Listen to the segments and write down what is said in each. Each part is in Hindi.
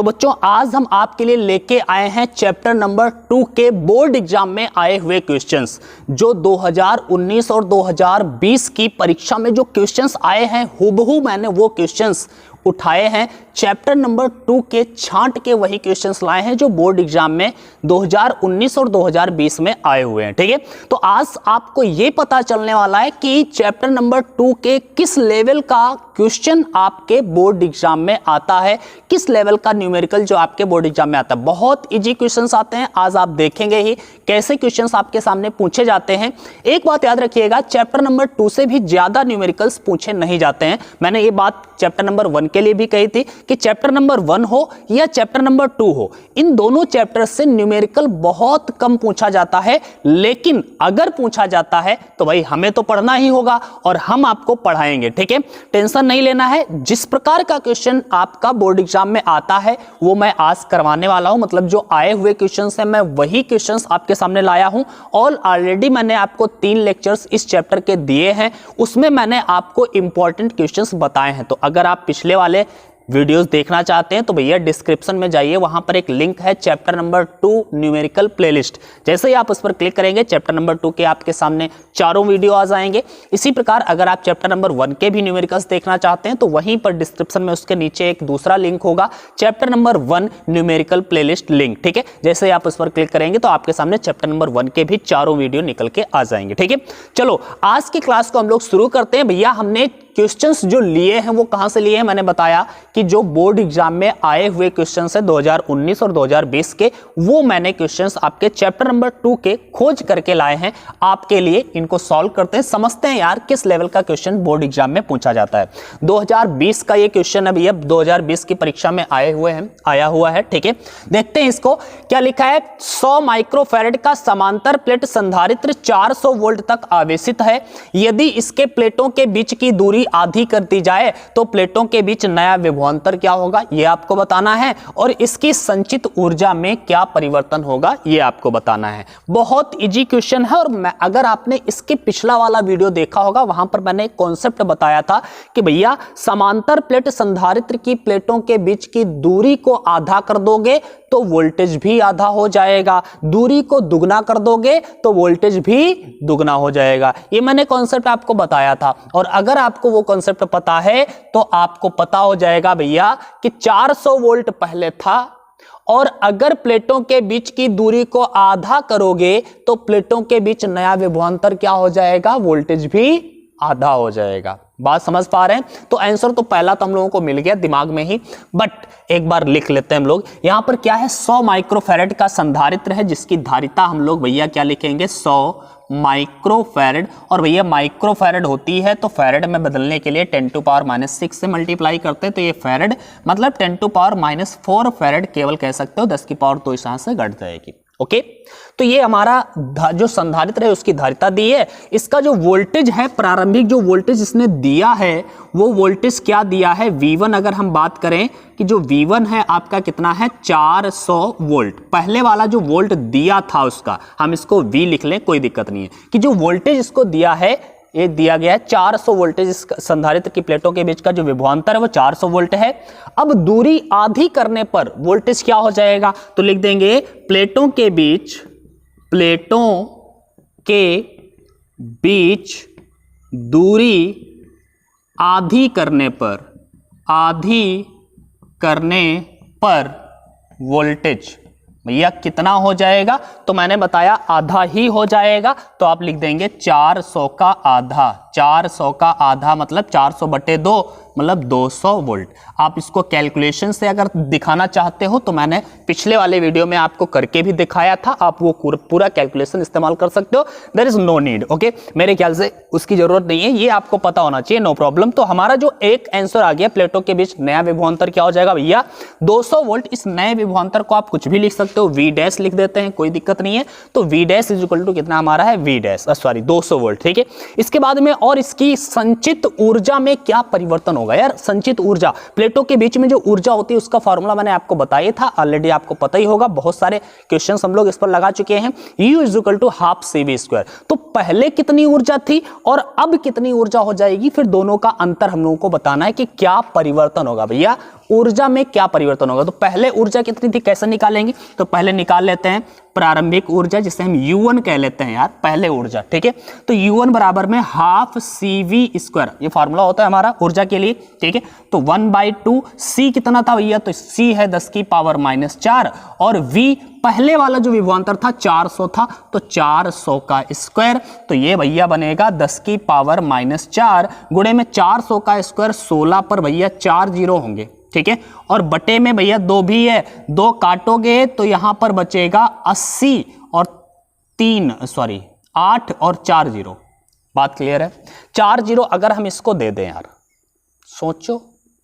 तो बच्चों आज हम आपके लिए लेके आए हैं चैप्टर नंबर 2 के बोर्ड एग्जाम में आए हुए क्वेश्चंस, जो 2019 और 2020 की परीक्षा में जो क्वेश्चंस आए हैं हूबहू मैंने वो क्वेश्चंस उठाए हैं। चैप्टर नंबर 2 के छांट के वही क्वेश्चंस लाए हैं जो बोर्ड एग्जाम में 2019 और 2020 में आए हुए हैं। ठीक है, तो आज आपको ये पता चलने वाला है कि चैप्टर नंबर 2 के किस लेवल का क्वेश्चन आपके बोर्ड एग्जाम में आता है, किस लेवल का न्यूमेरिकल जो आपके बोर्ड एग्जाम में आता है। बहुत इजी क्वेश्चंस आते हैं, आज आप देखेंगे ही कैसे क्वेश्चंस आपके सामने पूछे जाते हैं। एक बात याद रखिएगा, चैप्टर नंबर 2 से भी ज्यादा न्यूमेरिकल्स पूछे नहीं जाते हैं। मैंने ये बात चैप्टर नंबर 1 के लिए भी कही थी कि चैप्टर नंबर 1 हो या चैप्टर नंबर 2 हो, इन दोनों चैप्टर से न्यूमेरिकल बहुत कम पूछा जाता है। लेकिन अगर पूछा जाता है तो भाई हमें तो पढ़ना ही होगा और हम आपको पढ़ाएंगे। ठीक है, टेंशन नहीं लेना है। जिस प्रकार का क्वेश्चन आपका बोर्ड एग्जाम में आता है वो मैं आज करवाने वाला हूं। मतलब जो आए हुए क्वेश्चंस हैं मैं वही क्वेश्चंस आपके सामने लाया हूं। और ऑलरेडी मैंने आपको 3 लेक्चर्स इस चैप्टर के दिए हैं, उसमें मैंने आपको इंपॉर्टेंट क्वेश्चंस बताए हैं। तो अगर आप पिछले वाले वीडियोस देखना चाहते हैं तो भैया डिस्क्रिप्शन में जाइए, वहां पर एक लिंक है चैप्टर नंबर 2 न्यूमेरिकल प्लेलिस्ट। जैसे ही आप उस पर क्लिक करेंगे चैप्टर नंबर 2 के आपके सामने चारों वीडियो आ जाएंगे। इसी प्रकार अगर आप चैप्टर नंबर 1 के भी न्यूमेरिकल्स देखना चाहते हैं तो वहीं पर डिस्क्रिप्शन में उसके नीचे एक दूसरा लिंक होगा, chapter number 1 numerical playlist link. ठीक है, जैसे ही आप उस पर क्लिक करेंगे तो आपके सामने चैप्टर नंबर 1 के भी चारों वीडियो निकल के आ जाएंगे। ठीक है, चलो आज की क्लास को हम लोग शुरू करते हैं। भैया हमने क्वेश्चंस जो लिए हैं वो कहां से लिए हैं, मैंने बताया कि जो बोर्ड एग्जाम में आए हुए क्वेश्चंस है 2019 और 2020 के, वो मैंने क्वेश्चंस आपके चैप्टर नंबर 2 के खोज करके लाए हैं आपके लिए। इनको सॉल्व करते हैं, समझते हैं यार किस लेवल का क्वेश्चन बोर्ड एग्जाम में पूछा जाता है। 2020 का ये क्वेश्चन अभी अब 2020 की परीक्षा में आया हुआ है। ठीक है, देखते हैं इसको क्या लिखा है। 100 माइक्रोफैरड का समांतर प्लेट संधारित्र 400 वोल्ट तक आवेशित है। यदि इसके प्लेटों के बीच की दूरी आधी कर दी जाए तो प्लेटों के बीच नया विभवांतर क्या होगा, यह आपको बताना है। और इसकी संचित ऊर्जा में क्या परिवर्तन होगा, यह आपको बताना है। बहुत इजी क्वेश्चन है। और अगर आपने इसके पिछला वाला वीडियो देखा होगा, वहां पर मैंने एक कॉन्सेप्ट बताया था कि भैया समांतर प्लेट संधारित्र की प्लेटों के बीच की दूरी को आधा कर दोगे तो वोल्टेज भी आधा हो जाएगा, दूरी को दुगना कर दोगे तो वोल्टेज भी दुगना हो जाएगा। ये मैंने कॉन्सेप्ट आपको बताया था। और अगर आपको वो कॉन्सेप्ट पता है तो आपको पता हो जाएगा भैया कि 400 वोल्ट पहले था, और अगर प्लेटों के बीच की दूरी को आधा करोगे तो प्लेटों के बीच नया विभवांतर क्या हो जाएगा, वोल्टेज भी आधा हो जाएगा। बात समझ पा रहे हैं? तो आंसर तो पहला तो हम लोगों को मिल गया दिमाग में ही, बट एक बार लिख लेते हैं हम लोग। यहां पर क्या है, 100 माइक्रोफैरड का संधारित्र है जिसकी धारिता हम लोग भैया क्या लिखेंगे, 100 माइक्रोफैरड। और भैया माइक्रोफैरड होती है तो फैरड में बदलने के लिए 10⁻⁻⁶ से मल्टीप्लाई करते हैं, तो ये फैरड मतलब 10⁻⁻⁴ फैरड केवल कह सकते हो, 10⁻² इस यहां से घट जाएगी। ओके, तो ये हमारा जो संधारित्र है उसकी धारिता दी है। इसका जो वोल्टेज है, प्रारंभिक जो वोल्टेज इसने दिया है वो वोल्टेज क्या दिया है, V1। अगर हम बात करें कि जो V1 है आपका कितना है, 400 वोल्ट। पहले वाला जो वोल्ट दिया था उसका हम इसको V लिख लें, कोई दिक्कत नहीं है। कि जो वोल्टेज इसको दिया है, ये दिया गया है 400 वोल्टेज। इस संधारित्र की प्लेटों के बीच का जो विभवांतर है वो 400 वोल्ट है। अब दूरी आधी करने पर वोल्टेज क्या हो जाएगा, तो लिख देंगे प्लेटों के बीच दूरी आधी करने पर वोल्टेज भैया कितना हो जाएगा, तो मैंने बताया आधा ही हो जाएगा। तो आप लिख देंगे 400 का आधा। 400 का आधा मतलब 400/2 मतलब 200 वोल्ट। आप इसको कैलकुलेशन से अगर दिखाना चाहते हो तो मैंने पिछले वाले वीडियो में आपको करके भी दिखाया था, आप वो पूरा कैलकुलेशन इस्तेमाल कर सकते हो। There is no need. Okay, मेरे ख्याल से उसकी जरूरत नहीं है, ये आपको पता होना चाहिए, नो प्रॉब्लम। तो हमारा जो एक आंसर आ गया, प्लेटों के बीच नया विभवांतर क्या हो जाएगा भैया, 200 वोल्ट। इस नए विभवांतर को आप कुछ भी लिख सकते हो, V' लिख देते हैं, कोई दिक्कत नहीं है। तो V' इक्वल टू कितना हमारा है, 200 वोल्ट। ठीक है, इसके बाद में और इसकी संचित ऊर्जा में क्या परिवर्तन होगा यार। संचित ऊर्जा, प्लेटों के बीच में जो ऊर्जा होती है उसका फॉर्मूला मैंने आपको बताया था, ऑलरेडी आपको पता ही होगा, बहुत सारे क्वेश्चंस हम लोग इस पर लगा चुके हैं। U = ½ CV²। तो पहले कितनी ऊर्जा थी और अब कितनी ऊर्जा हो जाएगी, फिर दोनों का अंतर हम लोगों को बताना है कि क्या परिवर्तन होगा भैया ऊर्जा में क्या परिवर्तन होगा। तो पहले ऊर्जा कितनी थी, कैसे निकालेंगे, तो पहले निकाल लेते हैं प्रारंभिक ऊर्जा जिसे हम U1 कह लेते हैं यार, पहले ऊर्जा, ठीक है। तो U1 बराबर में हाफ CV², ये फार्मूला होता है हमारा ऊर्जा के लिए, ठीक है। तो 1/2 C कितना था भैया, तो C है 10⁻⁴ और V पहले वाला जो विभवांतर था 400 था, तो 400 का स्क्वायर, तो ये भैया बनेगा 10⁻⁴ गुणे में 400 का स्क्वायर, 16 पर भैया 4 जीरो होंगे, ठीक है। और बटे में भैया 2 भी है, 2 काटोगे तो यहां पर बचेगा 80 और 8 और 4 जीरो। बात क्लियर है। 4 जीरो अगर हम इसको दे दें यार,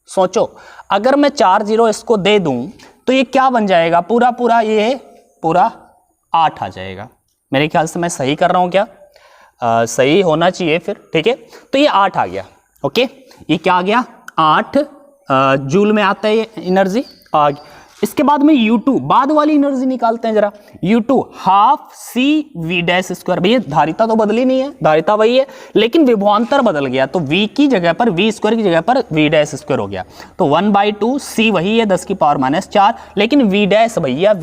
सोचो अगर मैं 4 जीरो इसको दे दूं तो ये क्या बन जाएगा, पूरा 8 आ जाएगा। मेरे ख्याल से मैं सही कर रहा हूं क्या, सही होना चाहिए फिर, ठीक है। तो ये 8 आ गया, ओके। ये क्या आ गया, 8 जूल में आता है ये एनर्जी। इसके बाद में U2, बाद वाली एनर्जी निकालते हैं जरा। U2 हाफ CV², भैया धारिता तो बदली नहीं है, धारिता वही है लेकिन विभवांतर बदल गया, तो V की जगह पर V² की जगह पर V² हो गया। तो 1/2 C वही है 10⁻⁴, लेकिन V भैया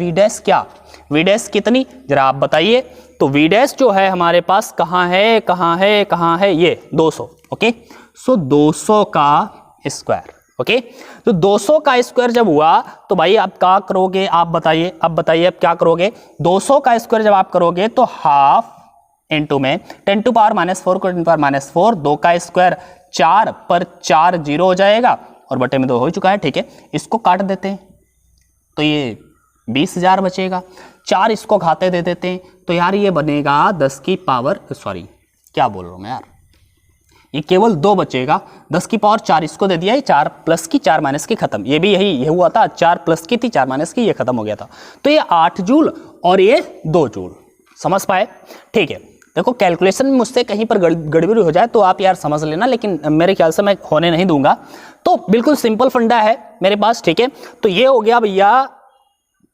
क्या, V कितनी जरा आप बताइए। तो V जो है हमारे पास कहाँ है, ये 200, ओके। सो 200 का स्क्वायर, ओके। तो 200 का स्क्वायर जब हुआ तो भाई आप क्या करोगे, आप बताइए अब क्या करोगे। 200 का स्क्वायर जब आप करोगे तो हाफ इंटू में 10⁻⁴ को 10⁻⁴, 2 का स्क्वायर 4 पर 4 जीरो हो जाएगा और बटे में 2 हो चुका है, ठीक है। इसको काट देते हैं तो ये 20,000 बचेगा, 4 इसको घाते दे देते हैं तो यार ये बनेगा 10 बोल रहा हूं मैं यार, ये केवल 2 बचेगा, 10⁴ इसको दे दिया, ये 4 प्लस की 4 माइनस की खत्म, ये भी यही हुआ था, 4 प्लस की थी 4 माइनस की, ये खत्म हो गया था। तो ये 8 जूल और ये 2 जूल, समझ पाए, ठीक है। देखो कैलकुलेशन में मुझसे कहीं पर गड़बड़ी हो जाए तो आप यार समझ लेना, लेकिन मेरे ख्याल से मैं होने नहीं दूंगा। तो बिल्कुल सिंपल फंडा है मेरे पास, ठीक है। तो ये हो गया भैया,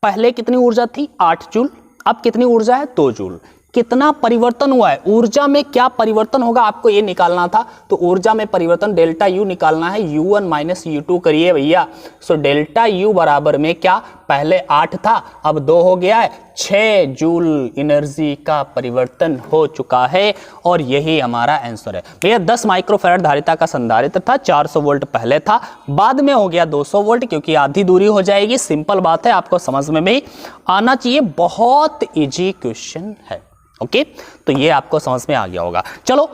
पहले कितनी ऊर्जा थी 8 जूल, अब कितनी ऊर्जा है 2 जूल। कितना परिवर्तन हुआ है, ऊर्जा में क्या परिवर्तन होगा आपको ये निकालना था। तो ऊर्जा में परिवर्तन डेल्टा U निकालना है, U1 माइनस U2 करिए भैया। सो डेल्टा U बराबर में क्या, पहले 8 था अब 2 हो गया है, 6 जूल एनर्जी का परिवर्तन हो चुका है और यही हमारा आंसर है भैया। 10 माइक्रोफैराड धारिता का संधारित्र था, 400 वोल्ट पहले था, बाद में हो गया 200 वोल्ट क्योंकि आधी दूरी हो जाएगी। सिंपल बात है, आपको समझ में भी आना चाहिए, बहुत इजी क्वेश्चन है, ओके। तो ये आपको समझ में आ गया होगा। चलो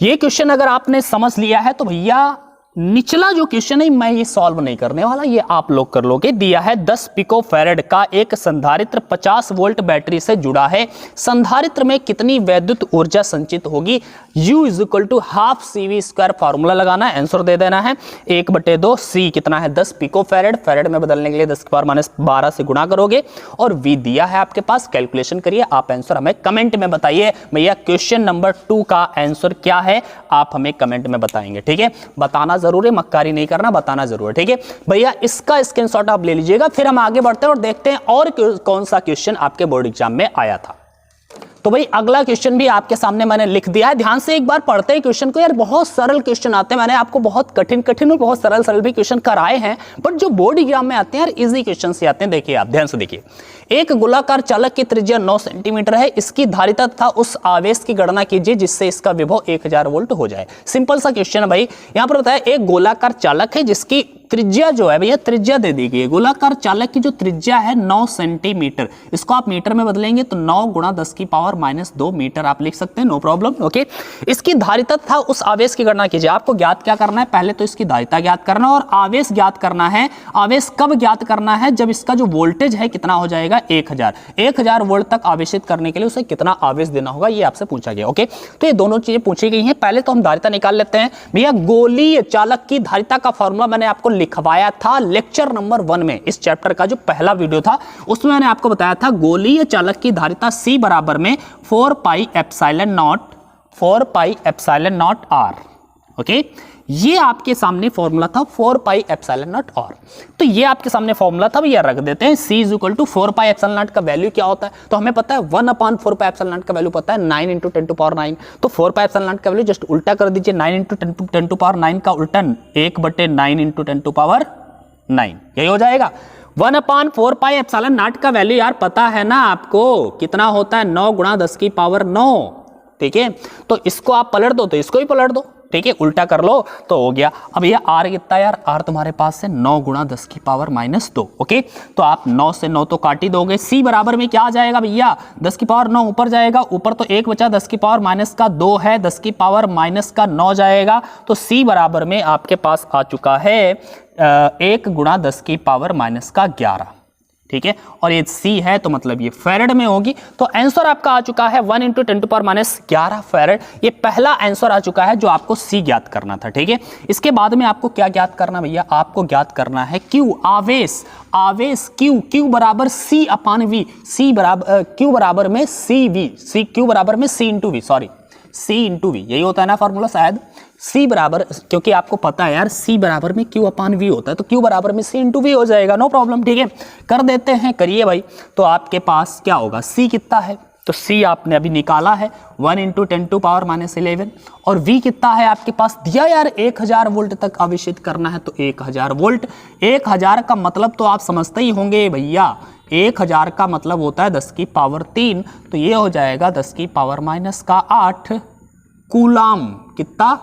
ये क्वेश्चन अगर आपने समझ लिया है तो भैया निचला जो क्वेश्चन है मैं ये सॉल्व नहीं करने वाला, ये आप लोग कर लोगे। दिया है 10 पिकोफैराड का एक संधारित्र 50 वोल्ट बैटरी से जुड़ा है, संधारित्र में कितनी वैद्युत ऊर्जा संचित होगी। U = हाफ CV², फार्मूला लगाना है, आंसर दे देना है 1/2। C कितना है 10 पिकोफैराड, फैराड में बदलने के लिए 10⁻⁻12 से गुणा करोगे और V दिया है आपके पास, कैलकुलेशन करिए। आप आंसर हमें कमेंट में बताइए भैया क्वेश्चन नंबर 2 का आंसर क्या है, आप हमें कमेंट में बताएंगे, ठीक है। बताना जरूर है, मक्कारी नहीं करना, बताना जरूर है, ठीक है भैया। इसका स्क्रीनशॉट आप ले लीजिएगा, फिर हम आगे बढ़ते हैं और देखते हैं और कौन सा क्वेश्चन आपके बोर्ड एग्जाम में आया था। तो भाई अगला क्वेश्चन भी आपके सामने मैंने लिख दिया है, ध्यान से एक बार पढ़ते हैं क्वेश्चन को। यार बहुत सरल क्वेश्चन आते हैं, मैंने आपको बहुत कठिन और बहुत सरल भी क्वेश्चन कराए हैं, बट जो बोर्ड एग्जाम में आते हैं यार इजी क्वेश्चन से आते हैं। देखिए आप ध्यान से देखिए, एक गोलाकार चालक की त्रिज्या 9 सेंटीमीटर है, इसकी धारिता तथा उस आवेश की गणना कीजिए जिससे इसका विभव 1000 वोल्ट हो जाए। सिंपल सा क्वेश्चन है भाई। यहां पर बताया एक गोलाकार चालक है जिसकी त्रिज्या जो है भैया, त्रिज्या दे दी गई है। गोलाकार चालक की जो त्रिज्या है 9 सेंटीमीटर, इसको आप मीटर में बदलेंगे तो 9 × 10⁻⁻2 मीटर आप लिख सकते हैं, नो प्रॉब्लम, ओके। इसकी धारिता था उस आवेश की गणना कीजिए। आपको ज्ञात क्या करना है, पहले तो इसकी धारिता ज्ञात करना और आवेश ज्ञात करना है। आवेश कब ज्ञात करना है, जब इसका जो वोल्टेज है कितना हो जाएगा 1000 वोल्ट तक आवेशित करने के लिए उसे कितना आवेश देना होगा, ये आपसे पूछा गया, ओके। तो ये दोनों चीजें पूछी गई हैं। पहले तो हम धारिता निकाल लेते हैं भैया। गोलीय चालक की धारिता का फॉर्मूला मैंने आपको लिखवाया था लेक्चर नंबर 1 में, इस चैप्टर का जो पहला वीडियो था उसमें मैंने आपको बताया था गोलीय चालक की धारिता C बराबर में 4πε0 R, ओके। ये आपके सामने फॉर्मूला था 4πε0 R। तो ये आपके सामने फॉर्मूला था, भैया रख देते हैं। C = 4πε0 का वैल्यू क्या होता है, तो हमें पता है 1/4πε0 का वैल्यू पता है 9 × 10⁹। तो 4πε0 का वैल्यू जस्ट उल्टा कर दीजिए, 9 × 10⁹ का उल्टा 1/9 × 10⁹ 9, यही हो जाएगा। 1/4 पाई एप्सिलॉन नॉट का वैल्यू यार पता है ना आपको कितना होता है, 9 गुणा 10 की पावर 9, ठीक है। तो इसको आप पलट दो तो इसको ही पलट दो, ठीक है, उल्टा कर लो तो हो गया। अब ये आर कितना यार, आर तुम्हारे पास है 9 गुणा 10 की पावर -2, ओके। तो आप 9 से 9 तो काट ही दोगे। सी बराबर में क्या आ जाएगा भैया, 10 की पावर 9 ऊपर जाएगा, ऊपर तो 1 बचा, 10 की पावर -2 है, 10 की पावर -9 जाएगा। तो सी बराबर में आपके पास आ चुका है 1 गुणा 10 की पावर -11, ठीक है। और ये सी है तो मतलब ये फैरेड में होगी। तो आंसर आपका आ चुका है 1 × 10⁻11 फैरेड। ये पहला आंसर आ चुका है जो आपको सी ज्ञात करना था, ठीक है। इसके बाद में आपको क्या ज्ञात करना भैया, आपको ज्ञात करना है क्यू, आवेश। आवेश क्यू, क्यू बराबर C/V, सी बराबर क्यू बराबर में CV, सी क्यू बराबर में C/V, सॉरी C/V, यही होता है ना फॉर्मूला शायद। C बराबर, क्योंकि आपको पता है यार C बराबर में Q/V होता है, तो Q बराबर में C/V हो जाएगा, नो प्रॉब्लम, ठीक है। कर देते हैं, करिए भाई। तो आपके पास क्या होगा, C कितना है, तो C आपने अभी निकाला है 1 × 10⁻11, और V कितना है आपके पास दिया यार 1000 वोल्ट तक आवेशित करना है, तो 1000 वोल्ट। 1000 का मतलब तो आप समझते ही होंगे भैया, 1000 का मतलब होता है 10 की पावर 3, तो ये हो जाएगा 10 की पावर -8 कूलाम। कितना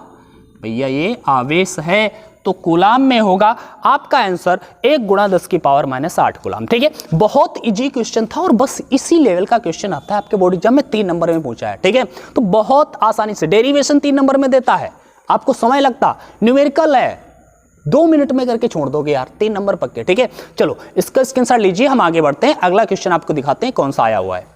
भैया, ये आवेश है तो कूलाम में होगा। आपका आंसर 1 गुणा 10 की पावर -8 कूलाम, ठीक है। बहुत इजी क्वेश्चन था और बस इसी लेवल का क्वेश्चन आता है आपके बोर्ड एग्जाम में, 3 नंबर में पूछा है, ठीक है। तो बहुत आसानी से डेरिवेशन 3 नंबर में देता है, आपको समय लगता, न्यूमेरिकल है 2 मिनट में करके छोड़ दोगे यार, 3 नंबर पक्के, ठीक है। चलो इसका स्क्रीनशॉट लीजिए, हम आगे बढ़ते हैं। अगला क्वेश्चन आपको दिखाते हैं कौन सा आया हुआ है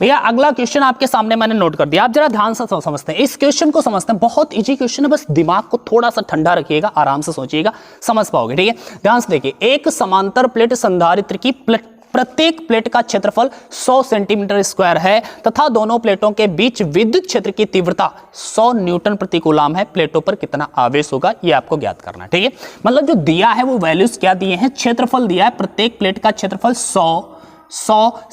भैया। अगला क्वेश्चन आपके सामने मैंने नोट कर दिया, आप जरा ध्यान से समझते हैं इस क्वेश्चन को, समझते हैं। बहुत इजी क्वेश्चन है, बस दिमाग को थोड़ा सा ठंडा रखिएगा, आराम से सोचिएगा, समझ पाओगे, ठीक है। ध्यान से देखिए, एक समांतर प्लेट संधारित्र की प्रत्येक प्लेट का क्षेत्रफल 100 सेंटीमीटर स्क्वायर है तथा दोनों प्लेटों के बीच विद्युत क्षेत्र की तीव्रता 100 न्यूटन प्रति कूलाम है। प्लेटों पर कितना आवेश होगा ये आपको ज्ञात करना है, ठीक है। मतलब जो दिया है वो वैल्यूज क्या दिए हैं, क्षेत्रफल दिया है, प्रत्येक प्लेट का क्षेत्रफल 100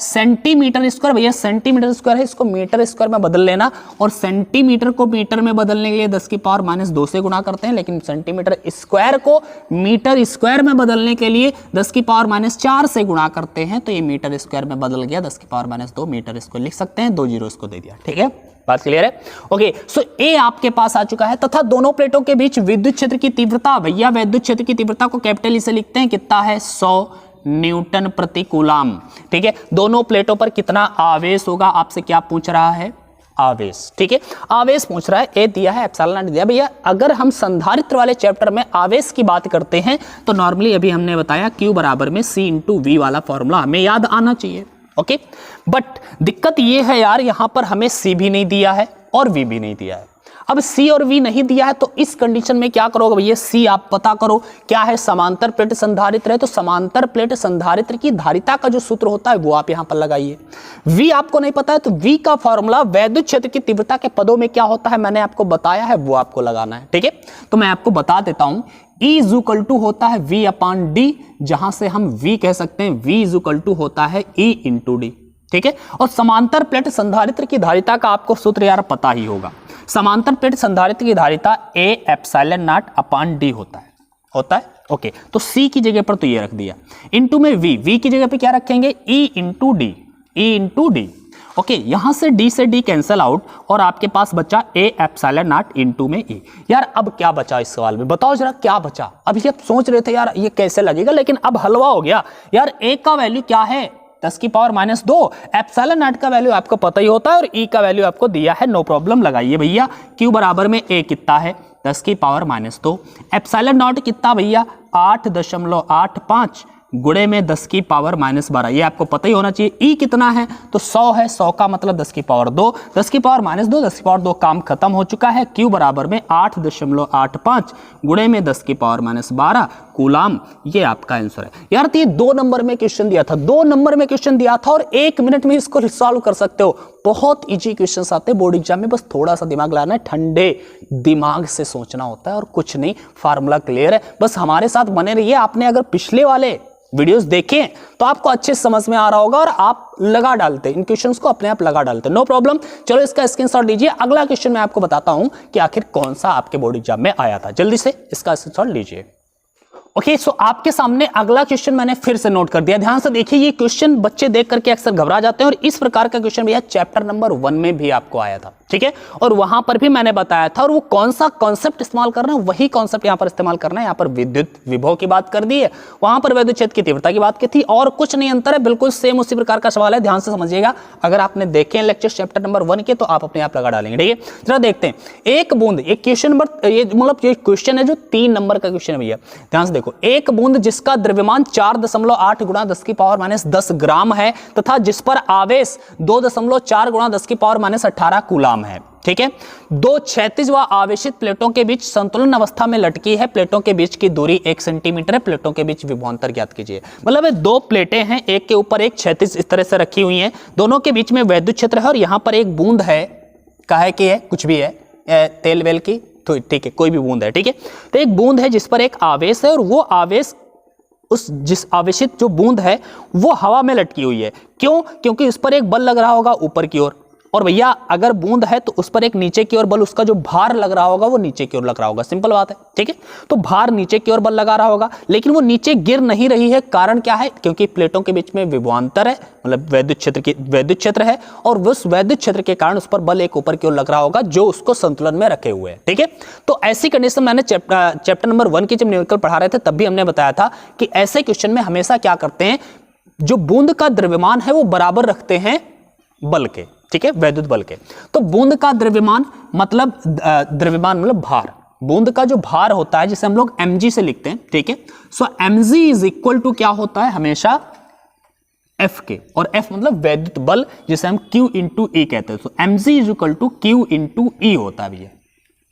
सेंटीमीटर स्क्वायर, भैया सेंटीमीटर स्क्वायर है, इसको मीटर स्क्वायर में बदल लेना, और सेंटीमीटर को मीटर में बदलने के लिए 10 की पावर -2 से गुणा करते हैं, लेकिन सेंटीमीटर स्क्वायर को मीटर स्क्वायर में बदलने के लिए 10 की पावर -4 से गुणा करते हैं, तो ये मीटर स्क्वायर में बदल गया, 10 की पावर -2 मीटर स्क्वायर लिख सकते हैं, 2 जीरो इसको दे दिया, ठीक है। बात क्लियर है, ओके। सो ए आपके पास आ चुका है, तथा दोनों प्लेटों के बीच विद्युत क्षेत्र की तीव्रता, भैया विद्युत क्षेत्र की तीव्रता को कैपिटल ई से लिखते हैं, कितना है 100 न्यूटन प्रति कूलाम, ठीक है। दोनों प्लेटों पर कितना आवेश होगा, आपसे क्या पूछ रहा है, आवेश, ठीक है। आवेश पूछ रहा है, ए दिया है, एप्सिलॉन नॉट दिया। भैया अगर हम संधारित्र वाले चैप्टर में आवेश की बात करते हैं तो नॉर्मली अभी हमने बताया Q बराबर में C/V वाला फॉर्मूला हमें याद आना चाहिए, ओके। बट दिक्कत ये है यार, यहां पर हमें C भी नहीं दिया है और V भी नहीं दिया है। अब C और V नहीं दिया है तो इस कंडीशन में क्या करोगे भैया, C आप पता करो क्या है, समांतर प्लेट संधारित्र है, तो समांतर प्लेट संधारित्र की धारिता का जो सूत्र होता है वो आप यहां पर लगाइए। V आपको नहीं पता है तो V का फॉर्मूला वैद्युत क्षेत्र की तीव्रता के पदों में क्या होता है मैंने आपको बताया है, वो आपको लगाना है, ठीक है। तो मैं आपको बता देता हूं, E होता है V/D, जहां से हम V कह सकते हैं V होता है E/D, ठीक है। और समांतर प्लेट संधारित्र की धारिता का आपको सूत्र यार पता ही होगा, समांतर प्लेट संधारित्र की धारिता A/0/D होता है, ओके। तो C की जगह पर तो ये रख दिया, इनटू में V की जगह पे क्या रखेंगे, E/D, ओके। यहां से D कैंसल आउट और आपके पास बचा A/0 इनटू में E। यार अब क्या बचा इस सवाल में, बताओ जरा क्या बचा। अभी आप सोच रहे थे यार ये कैसे लगेगा, लेकिन अब हलवा हो गया यार। A का वैल्यू क्या है, 10 की पावर -2, एप्सिलॉन नॉट का वैल्यू आपको पता ही होता है और E का वैल्यू आपको दिया है, नो प्रॉब्लम लगाइए भैया। Q बराबर में A कितना है, 10 की पावर -2, एप्सिलॉन नॉट कितना भैया 8.85 गुणे में 10 की पावर -12, ये आपको पता ही होना चाहिए। E कितना है तो 100 है, 100 का मतलब 10 की पावर 2, 10 की पावर -2, 10 की पावर 2 काम खत्म हो चुका है। Q बराबर में 8.85 गुणे में 10 की पावर -12 कूलाम, ये आपका आंसर है। यार तो ये 2 नंबर में क्वेश्चन दिया था, 2 नंबर में क्वेश्चन दिया था और 1 मिनट में इसको सॉल्व कर सकते हो। बहुत इजी क्वेश्चन आते हैं बोर्ड एग्जाम में, बस थोड़ा सा दिमाग लगाना है, ठंडे दिमाग से सोचना होता है और कुछ नहीं, फार्मूला क्लियर है। बस हमारे साथ बने रहिए। आपने अगर पिछले वाले वीडियोस देखें तो आपको अच्छे समझ में आ रहा होगा और आप लगा डालते, इन क्वेश्चंस को अपने आप लगा डालते, नो प्रॉब्लम। चलो इसका स्क्रीनशॉट लीजिए। अगला क्वेश्चन मैं आपको बताता हूं कि आखिर कौन सा आपके बोर्ड एग्जाम में आया था। जल्दी से इसका स्क्रीनशॉट लीजिए। ओके, सो आपके सामने अगला क्वेश्चन मैंने फिर से नोट कर दिया। ध्यान से देखिए, ये क्वेश्चन बच्चे देख करके अक्सर घबरा जाते हैं और इस प्रकार का क्वेश्चन भैया चैप्टर नंबर 1 में भी आपको आया था, ठीक है। और वहां पर भी मैंने बताया था, और वो कौन सा कॉन्सेप्ट इस्तेमाल करना है, वही कॉन्सेप्ट यहां पर इस्तेमाल करना है। यहां पर विद्युत विभव की बात कर दी है, वहां पर विद्युत क्षेत्र की तीव्रता की बात की थी, और कुछ नहीं अंतर है, बिल्कुल सेम उसी प्रकार का सवाल है। ध्यान से समझिएगा, अगर आपने देखे लेक्चर चैप्टर नंबर 1 के तो आप अपने आप लगा डालेंगे, ठीक है। जरा देखते हैं, एक बूंद, एक क्वेश्चन नंबर, ये मतलब ये क्वेश्चन है जो 3 नंबर का क्वेश्चन है भैया। ध्यान से देखो, एक बूंद जिसका द्रव्यमान 4.8 गुणा 10 की पावर माइनस 10 ग्राम है तथा जिस पर आवेश 2.4 गुणा 10 की पावर माइनस 18 कूलाम है, ठीक है। दो क्षैतिज व आवेशित प्लेटों के बीच संतुलन अवस्था में लटकी है। प्लेटों के बीच की दूरी 1 सेंटीमीटर है। प्लेटों के बीच विभवांतर ज्ञात कीजिए। मतलब ये 2 प्लेटें हैं, एक के ऊपर एक क्षैतिज इस तरह से रखी हुई हैं, दोनों के बीच में वैद्युत क्षेत्र है और यहां पर एक बूंद है, काहे की है, कुछ भी है, तेल वेल की, तो ठीक है, कोई भी बूंद है, ठीक है। तो एक बूंद है जिस पर एक आवेश है और वो आवेश, उस जिस आवेशित जो बूंद है वो हवा में लटकी हुई है। क्यों? क्योंकि उस पर एक बल लग रहा होगा ऊपर की ओर, और भैया अगर बूंद है तो उस पर एक नीचे की ओर बल, उसका जो भार लग रहा होगा वो नीचे की ओर लग रहा होगा। सिंपल बात है, ठीक है। तो भार नीचे की ओर बल लगा रहा होगा, लेकिन वो नीचे गिर नहीं रही है। कारण क्या है? क्योंकि प्लेटों के बीच में विभवांतर है, मतलब वैद्युत क्षेत्र है, और उस वैद्युत क्षेत्र के कारण उस पर बल एक ऊपर की ओर लग रहा होगा जो उसको संतुलन में रखे हुए है, ठीक है। तो ऐसी कंडीशन मैंने चैप्टर नंबर 1 की जब न्यूमेरिकल पढ़ा रहे थे तब भी हमने बताया था कि ऐसे क्वेश्चन में हमेशा क्या करते हैं, जो बूंद का द्रव्यमान है वो बराबर रखते हैं बल के, ठीक है, वैद्युत बल के। तो बूंद का द्रव्यमान मतलब भार, बूंद का जो भार होता है जिसे हम लोग mg से लिखते हैं, ठीक है। सो mg इज इक्वल टू क्या होता है हमेशा F के, और F मतलब वैद्युत बल जिसे हम Q इंटू E कहते हैं। So mg is equal to Q into E होता है भैया,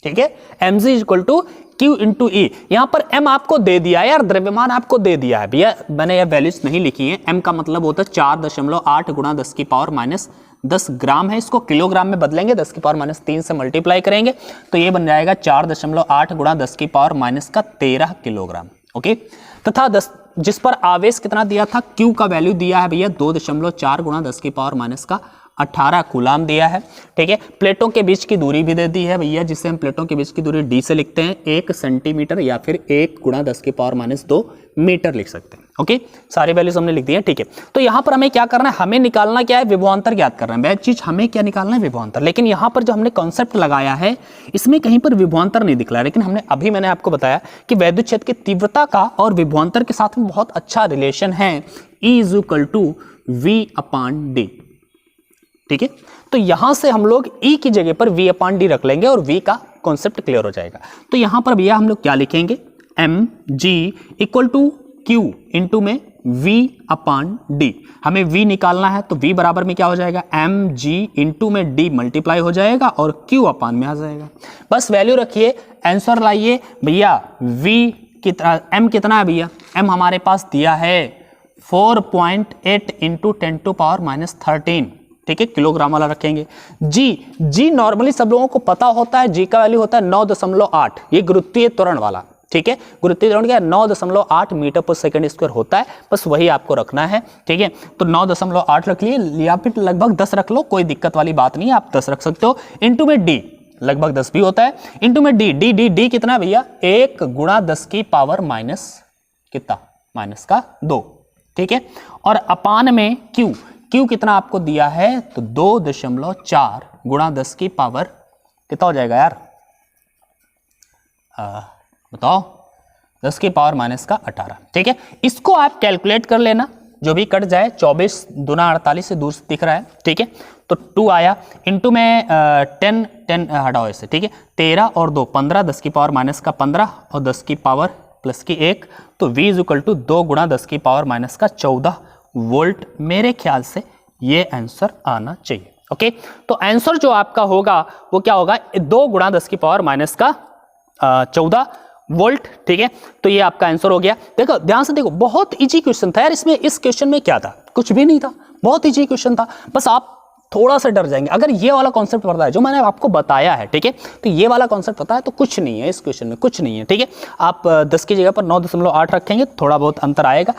ठीक है। mg is equal to Q into E। यहां पर M आपको दे दिया है यार, द्रव्यमान आपको दे दिया है भैया, मैंने ये वैल्यूज नहीं लिखी है। M का मतलब होता है 4.8 गुणा 10 की पावर माइनस 10 ग्राम है। इसको किलोग्राम में बदलेंगे, 10 की पावर माइनस 3 से मल्टीप्लाई करेंगे तो ये बन जाएगा 4.8 गुणा 10 की पावर माइनस का 13 किलोग्राम, ओके। तथा जिस पर आवेश कितना दिया था, Q का वैल्यू दिया है भैया 2.4 गुणा 10 की पावर माइनस का 18 कूलाम दिया है, ठीक है। प्लेटों के बीच की दूरी भी दे दी है भैया, जिससे हम प्लेटों के बीच की दूरी d से लिखते हैं, 1 सेंटीमीटर या फिर 1 गुणा 10 की पावर माइनस 2 मीटर लिख सकते हैं, ओके। सारी वैल्यूज हमने लिख दी है, ठीक है। तो यहां पर हमें क्या करना है, हमें निकालना क्या है, विभवांतर ज्ञात करना है। वह चीज हमें क्या निकालना है, विभवांतर। लेकिन यहां पर जो हमने कॉन्सेप्ट लगाया है इसमें कहीं पर विभवांतर नहीं दिख रहा है, लेकिन मैंने आपको बताया कि वैद्युत क्षेत्र की तीव्रता का और विभवांतर के साथ में बहुत अच्छा रिलेशन है, E is equal to V/D, ठीक है। तो यहां से हम लोग E की जगह पर V/D रख लेंगे और V का कॉन्सेप्ट क्लियर हो जाएगा। तो यहां पर भैया हम लोग क्या लिखेंगे, mg equal to Q into में V/D। हमें V निकालना है तो V बराबर में क्या हो जाएगा, mg इंटू में D मल्टीप्लाई हो जाएगा और Q/, में आ जाएगा। बस वैल्यू रखिए, आंसर लाइए भैया। V कितना, m कितना है भैया, m हमारे पास दिया है 4.8 इंटू 10 टू पावर माइनस 13, ठीक है, किलोग्राम वाला रखेंगे। G नॉर्मली सब लोगों को पता होता है, G का वैल्यू होता है 9.8, ये गुरुत्वीय त्वरण वाला, ठीक है। गुरुत्वीय त्वरण क्या, 9.8 मीटर पर सेकंड स्क्वायर होता है, बस वही आपको रखना है, ठीक है। तो 9.8 रख लिए, या फिर लगभग 10 रख लो, कोई दिक्कत वाली बात नहीं है, आप 10 रख सकते हो। इंटू में D लगभग 10 भी होता है, इंटू में D कितना है भैया, 1 गुणा 10 की पावर माइनस कितना, माइनस का 2, ठीक है। और अपान में Q कितना आपको दिया है, तो 2.4 गुणा 10 की पावर कितना हो जाएगा यार, बताओ, 10 की पावर माइनस का 18, ठीक है। इसको आप कैलकुलेट कर लेना, जो भी कट जाए, 24 दूना 48 से दूर से दिख रहा है, ठीक है। तो 2 आया, इंटू में 10 हटाओ इससे, ठीक है। 13 और 2 15, 10 की पावर माइनस का 15 और 10 की पावर प्लस की 1, तो V इज इक्वल टू 2 गुणा 10 की पावर माइनस का 14 वोल्ट। मेरे ख्याल से ये आंसर आना चाहिए, ओके। तो आंसर जो आपका होगा वो क्या होगा, 2 गुणा 10 की पावर माइनस का 14 वोल्ट, ठीक है। तो ये आपका आंसर हो गया। देखो ध्यान से देखो, बहुत इजी क्वेश्चन था यार। इसमें इस क्वेश्चन में क्या था, कुछ भी नहीं था, बहुत इजी क्वेश्चन था। बस आप थोड़ा सा डर जाएंगे। अगर ये वाला कॉन्सेप्ट पता है जो मैंने आपको बताया है, ठीक है, तो ये वाला कॉन्सेप्ट पता है तो कुछ नहीं है इस क्वेश्चन में, कुछ नहीं है, ठीक है। आप 10 की जगह पर 9.8 रखेंगे, थोड़ा बहुत अंतर आएगा,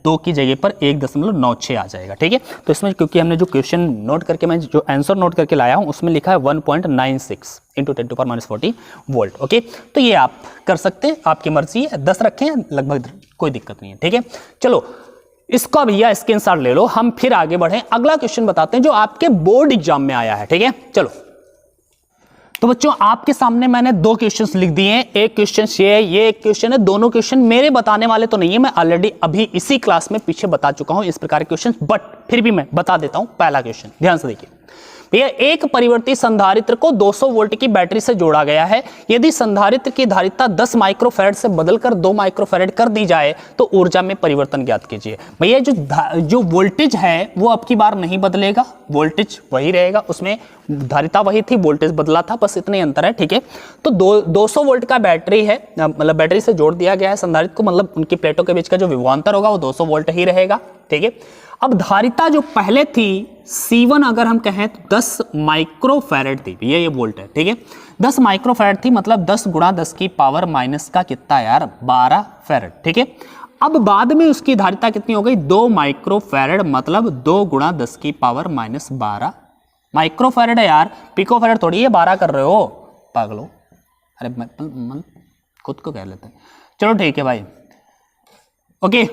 2 की जगह पर 1.96 आ जाएगा, ठीक है। तो इसमें क्योंकि हमने जो क्वेश्चन नोट करके, मैं जो आंसर नोट करके लाया हूँ उसमें लिखा है 1.96 इंटू 10⁻40 वोल्ट, ओके। तो ये आप कर सकते हैं, आपकी मर्जी है, 10 रखें लगभग, कोई दिक्कत नहीं है, ठीक है। चलो इसका भैया स्क्रीनशॉट ले लो, हम फिर आगे बढ़े, अगला क्वेश्चन बताते हैं जो आपके बोर्ड एग्जाम में आया है, ठीक है। चलो तो बच्चों आपके सामने मैंने 2 क्वेश्चंस लिख दिए हैं, एक क्वेश्चन ये है, ये एक क्वेश्चन है, दोनों क्वेश्चन मेरे बताने वाले तो नहीं है, मैं ऑलरेडी अभी इसी क्लास में पीछे बता चुका हूं इस प्रकार के क्वेश्चन, बट फिर भी मैं बता देता हूं। पहला क्वेश्चन ध्यान से देखिए भैया, एक परिवर्ती संधारित्र को 200 वोल्ट की बैटरी से जोड़ा गया है, यदि संधारित्र की धारिता 10 माइक्रोफैरड से बदलकर 2 माइक्रोफैरड कर दी जाए तो ऊर्जा में परिवर्तन ज्ञात कीजिए। भैया जो वोल्टेज है वो अब की बार नहीं बदलेगा, वोल्टेज वही रहेगा, उसमें धारिता वही थी, वोल्टेज बदला था, बस इतने अंतर है, ठीक है। तो 200 वोल्ट का बैटरी है, मतलब बैटरी से जोड़ दिया गया है संधारित्र को, मतलब उनकी प्लेटों के बीच का जो विभवांतर होगा वो 200 वोल्ट ही रहेगा, ठीक है। अब धारिता जो पहले थी C1 अगर हम कहें तो 10 माइक्रोफैरड थी, ये वोल्ट है, ठीक है। 10 माइक्रोफैरड थी, मतलब 10 गुणा 10 की पावर माइनस का कितना यार, 12 फैरड, ठीक है। अब बाद में उसकी धारिता कितनी हो गई, 2 माइक्रोफैरड, मतलब 2 गुणा 10 की पावर माइनस 12 माइक्रोफैरड है यार, पिकोफैरड थोड़ी है, 12 कर रहे हो पागलो, अरे मैं खुद को कह लेते हैं। चलो ठीक है भाई, ओके।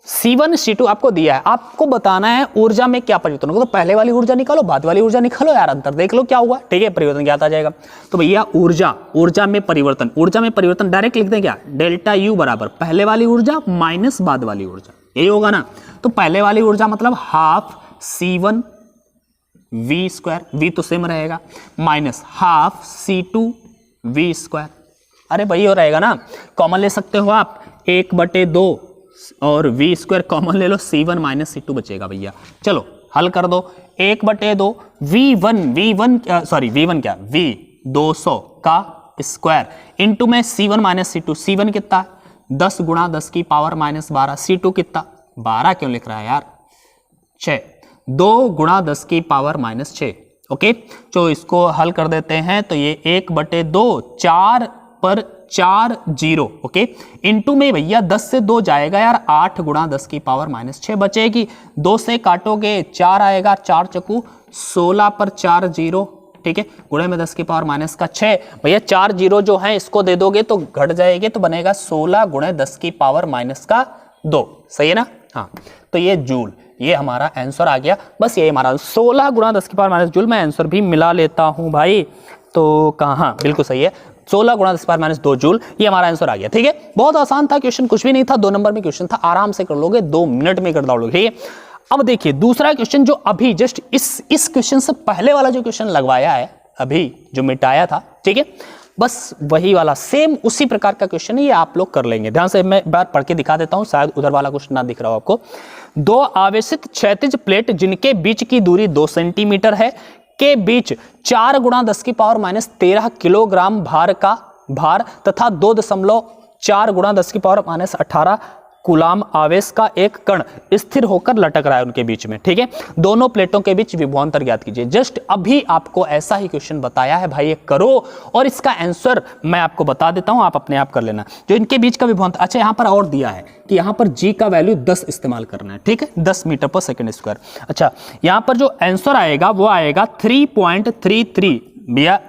C1 C2 आपको दिया है, आपको बताना है ऊर्जा में क्या परिवर्तन होगा, तो पहले वाली ऊर्जा निकालो, बाद वाली ऊर्जा निकालो यार, अंतर देख लो क्या हुआ, ठीक है, परिवर्तन क्या आ जाएगा। तो भैया ऊर्जा में परिवर्तन डायरेक्ट लिख दें क्या, डेल्टा U बराबर पहले वाली ऊर्जा माइनस बाद वाली ऊर्जा, यही होगा ना। तो पहले वाली ऊर्जा मतलब half C1 V square, V तो सेम रहेगा, minus half C2 V square, अरे भाई हो रहेगा ना, कॉमन ले सकते हो आप, 1/2 और V स्क्वायर कॉमन ले लो, C1 माइनस C2 बचेगा भैया। चलो हल कर दो, 1/2 V1 क्या, V 200 का स्क्वायर इंटू में C1 माइनस C2, C1 कितना 10 गुणा 10 की पावर माइनस 12, C2 कितना 12 क्यों लिख रहा है यार, 6, 2 गुणा 10 की पावर माइनस 6, ओके। तो इसको हल कर देते हैं, तो ये 1/2 4 पर 4 0, ओके, इंटू में भैया 10 से 2 जाएगा यार, 8 गुणा 10 की पावर माइनस 6 बचेगी, 2 से काटोगे 4 आएगा, 4 चकू 16 पर 4 0, ठीक है, गुणे में 10 की पावर माइनस का 6, भैया 4 0 जो है इसको दे दोगे तो घट जाएगी, तो बनेगा 16 गुणे 10 की पावर माइनस का 2, सही है ना। हाँ, तो ये जूल, ये हमारा आंसर आ गया, बस ये हमारा 16 गुणा 10 की पावर माइनस जूल। मैं आंसर भी मिला लेता हूं भाई, तो कहाँ, बिल्कुल सही है, 16 गुणा 10 पावर माइनस 2 जूल, ये हमारा आंसर आ गया, ठीक है। बहुत आसान था क्वेश्चन, कुछ भी नहीं था, 2 नंबर में क्वेश्चन था, आराम से कर लोगे, 2 मिनट में कर दोगे, ठीक है। अब देखिए दूसरा क्वेश्चन जो अभी जस्ट इस क्वेश्चन से पहले वाला जो क्वेश्चन लगवाया है, अभी जो मिटाया था, ठीक है, बस वही वाला सेम उसी प्रकार का क्वेश्चन है, ये आप लोग कर लेंगे। ध्यान से मैं बार पढ़ के दिखा देता हूं, शायद उधर वाला क्वेश्चन ना दिख रहा हो आपको। 2 आवेशित क्षैतिज प्लेट जिनके बीच की दूरी 2 सेंटीमीटर है के बीच 4 गुणा 10 की पावर माइनस 13 किलोग्राम भार तथा 2.4 गुणा 10 की पावर माइनस 18 कूलाम आवेश का एक कण स्थिर होकर लटक रहा है उनके बीच में, ठीक है। दोनों प्लेटों के बीच विभवांतर ज्ञात कीजिए। जस्ट अभी आपको ऐसा ही क्वेश्चन बताया है भाई, ये करो, और इसका आंसर मैं आपको बता देता हूं, आप अपने आप कर लेना। जो इनके बीच का विभवांतर, अच्छा यहां पर और दिया है कि यहां पर G का वैल्यू 10 इस्तेमाल करना है, ठीक है, 10 मीटर पर सेकेंड स्क्वायर। अच्छा यहां पर जो आंसर आएगा वो आएगा 3.33 भैया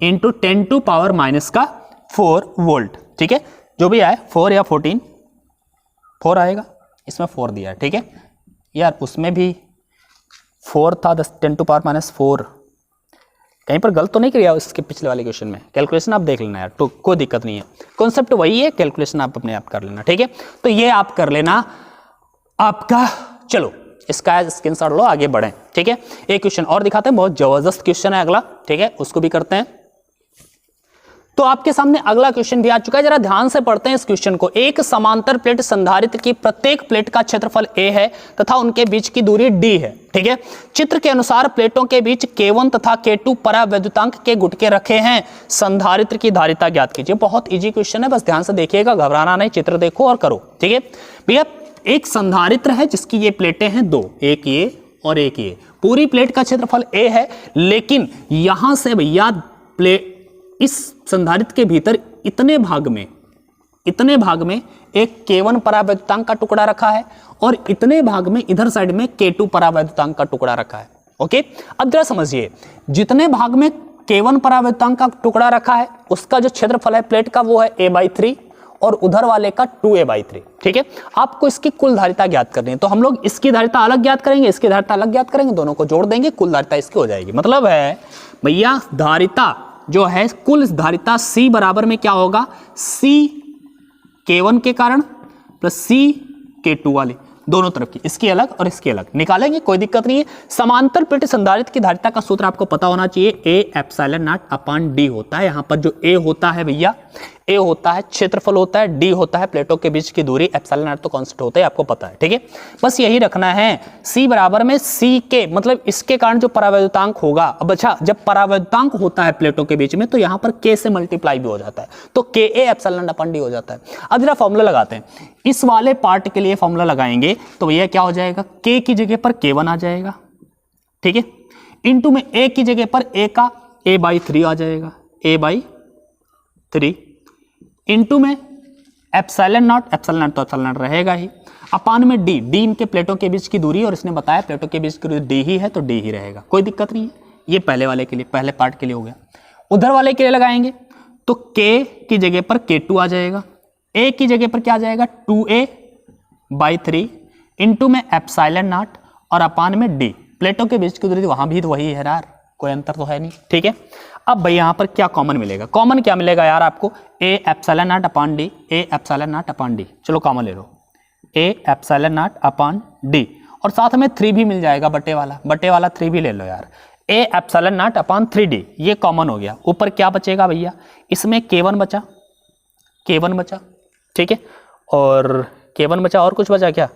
इंटू 10 टू पावर माइनस का 4 वोल्ट, ठीक है, जो भी आए 4 या 14 4 आएगा, इसमें 4 दिया है, ठीक है यार, उसमें भी 4 था, 10 टू पावर माइनस 4, कहीं पर गलत तो नहीं किया इसके पिछले वाले क्वेश्चन में। कैलकुलेशन आप देख लेना यार, तो कोई दिक्कत नहीं है, कॉन्सेप्ट वही है, कैलकुलेशन आप अपने आप कर लेना, ठीक है। तो ये आप कर लेना आपका, चलो इसका स्क्रीनशॉट लो, आगे बढ़ें, ठीक है। एक क्वेश्चन और दिखाते हैं, बहुत जबरदस्त क्वेश्चन है अगला, ठीक है, उसको भी करते हैं। तो आपके सामने अगला क्वेश्चन भी आ चुका है, जरा ध्यान से पढ़ते हैं इस क्वेश्चन को। एक समांतर प्लेट संधारित्र की प्रत्येक प्लेट का क्षेत्रफल a है तथा उनके बीच की दूरी d है, ठीक है। चित्र के अनुसार प्लेटों के बीच K1 तथा K2 परावैद्युतांक के गुटके रखे हैं, संधारित्र की धारिता ज्ञात कीजिए। बहुत इजी क्वेश्चन है, बस ध्यान से देखिएगा, घबराना नहीं, चित्र देखो और करो, ठीक है। भैया एक संधारित्र है जिसकी ये प्लेटें हैं 2, एक ये और एक ये। पूरी प्लेट का क्षेत्रफल a है, लेकिन यहां से भैया प्लेट इस संधारित्र के भीतर इतने भाग में एक K1 परावैद्युतांक का टुकड़ा रखा है और इतने भाग में इधर साइड में K2 परावैद्युतांक का टुकड़ा रखा है। ओके, अब जरा समझिए, जितने भाग में K1 परावैद्युतांक का टुकड़ा रखा है उसका जो क्षेत्रफल है प्लेट का वो है a/3 और उधर वाले का 2a/3। ठीक है, आपको इसकी कुल धारिता ज्ञात करनी है, तो हम लोग इसकी धारिता अलग ज्ञात करेंगे, इसकी धारिता अलग ज्ञात करेंगे, दोनों को जोड़ देंगे, कुल धारिता इसकी हो जाएगी। मतलब है भैया धारिता जो है, कुल धारिता C बराबर में क्या होगा, C K1 के कारण प्लस C K2 वाली, दोनों तरफ की, इसकी अलग और इसकी अलग निकालेंगे, कोई दिक्कत नहीं है। समांतर प्लेट संधारित्र की धारिता का सूत्र आपको पता होना चाहिए, A epsilon not upon D होता है। यहाँ पर जो A होता है भैया, A होता है क्षेत्रफल होता है, D होता है प्लेटों के बीच की दूरी, एप्सिलॉन नॉट तो कांस्टेंट होता है, आपको पता है। ठीक है, बस यही रखना है। C बराबर में C के, मतलब इसके कारण जो परावैद्युतांक होगा, अब अच्छा जब परावैद्युतांक होता है प्लेटों के बीच में तो यहाँ पर K से मल्टीप्लाई भी हो जाता है, तो Ka epsilon not upon D हो जाता है। अब जरा फॉर्मूला लगाते हैं, इस वाले पार्ट के लिए फॉर्मूला लगाएंगे तो भैया क्या हो जाएगा, K की जगह पर K1 आ जाएगा, ठीक है, इंटू में A की जगह पर A का a/3 आ जाएगा, a/3 इंटू में एप्सिलॉन नॉट तो एप्सिलॉन नॉट रहेगा ही, अपान में D इनके प्लेटों के बीच की दूरी, और इसने बताया प्लेटों के बीच की दूरी D ही है तो D ही रहेगा, कोई दिक्कत नहीं है। ये पहले वाले के लिए, पहले पार्ट के लिए हो गया। उधर वाले के लिए लगाएंगे तो K की जगह पर K2 आ जाएगा, A की जगह पर क्या आ जाएगा 2a/3 इंटू में एप्सिलॉन नॉट और अपान में D, प्लेटों के बीच की दूरी वहां भी तो वही है यार, कोई अंतर तो है नहीं। ठीक है, अब भाई यहां पर क्या कॉमन मिलेगा, कॉमन क्या मिलेगा यार आपको, A epsilon not upon D, A epsilon not upon D, चलो कॉमन ले लो, A epsilon not upon D, और साथ में 3 भी मिल जाएगा, बटे वाला 3 भी ले लो यार, A epsilon not upon 3D, ये कॉमन हो गया। ऊपर क्या बचेगा भैया, इसमें K1 बचा, ठीक है, और K1 बचा, और कुछ बचा क्या,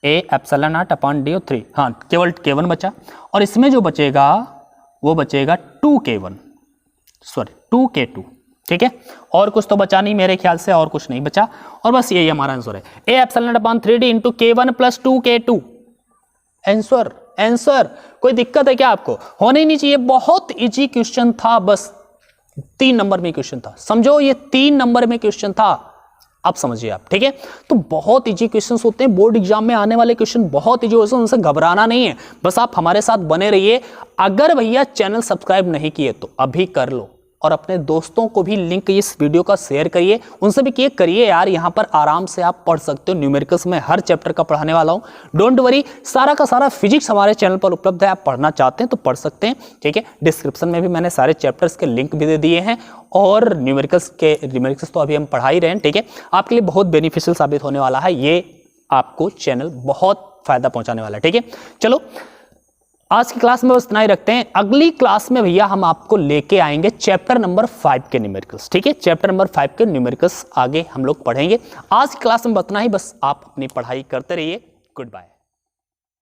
A epsilon not upon D और 3, हाँ केवल K1 बचा, और इसमें जो बचेगा वो बचेगा 2K1, सॉरी 2K2, ठीक है, और कुछ तो बचा नहीं मेरे ख्याल से, और कुछ नहीं बचा, और बस यही हमारा आंसर है, A epsilon not upon 3D into K1 plus 2K2, answer. कोई दिक्कत है क्या आपको, होना ही नहीं चाहिए, बहुत इजी क्वेश्चन था, बस 3 नंबर में क्वेश्चन था, समझो ये 3 नंबर में क्वेश्चन था, अब समझिए आप। ठीक है, तो बहुत इजी क्वेश्चंस होते हैं, बोर्ड एग्जाम में आने वाले क्वेश्चन बहुत इजी होते हैं, उनसे घबराना नहीं है, बस आप हमारे साथ बने रहिए। अगर भैया चैनल सब्सक्राइब नहीं किए तो अभी कर लो, और अपने दोस्तों को भी लिंक इस वीडियो का शेयर करिए, उनसे भी करिए यार, यहाँ पर आराम से आप पढ़ सकते हो, न्यूमेरिकल्स में हर चैप्टर का पढ़ाने वाला हूँ, डोंट वरी, सारा का सारा फिजिक्स हमारे चैनल पर उपलब्ध है, आप पढ़ना चाहते हैं तो पढ़ सकते हैं। ठीक है, डिस्क्रिप्शन में भी मैंने सारे चैप्टर्स के लिंक भी दे दिए हैं, और न्यूमेरिकल्स तो अभी हम पढ़ा ही रहे हैं। ठीक है, आपके लिए बहुत बेनिफिशियल साबित होने वाला है, ये आपको चैनल बहुत फायदा पहुंचाने वाला है। ठीक है, चलो आज की क्लास में बस इतना ही रखते हैं, अगली क्लास में भैया हम आपको लेके आएंगे चैप्टर नंबर 5 के न्यूमेरिकल्स। ठीक है, चैप्टर नंबर 5 के न्यूमेरिकल्स आगे हम लोग पढ़ेंगे। आज की क्लास में इतना ही, बस आप अपनी पढ़ाई करते रहिए। Good bye.